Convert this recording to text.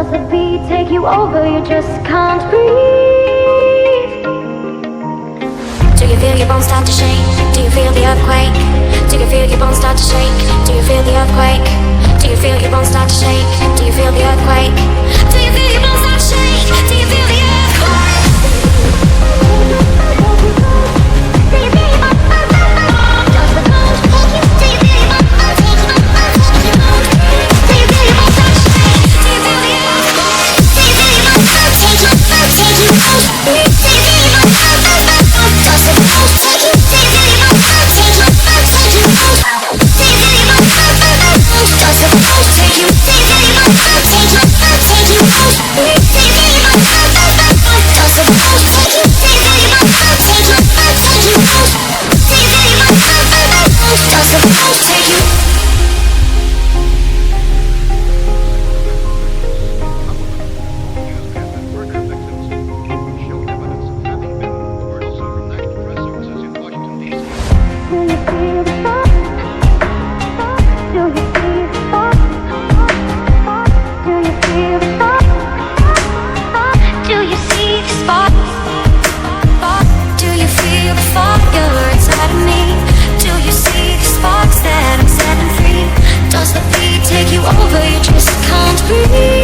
Does the beat take you over? You just can't breathe. Do you feel your bones start to shake? Do you feel the earthquake? Do you feel your bones start to shake? Do you feel the earthquake? Do you feel your bones start to shake? Do you feel the earthquake? Do you feel your bones start to shake? Do you feel the earthquake? Do you feel your bones? Does the bones take you? Do you feel your bones take you? Do you feel your bones start to shake? Do you feel the earthquake? Do you feel your bones take you? Do you feel your bones? Does the bones take you? Over, you just can't breathe.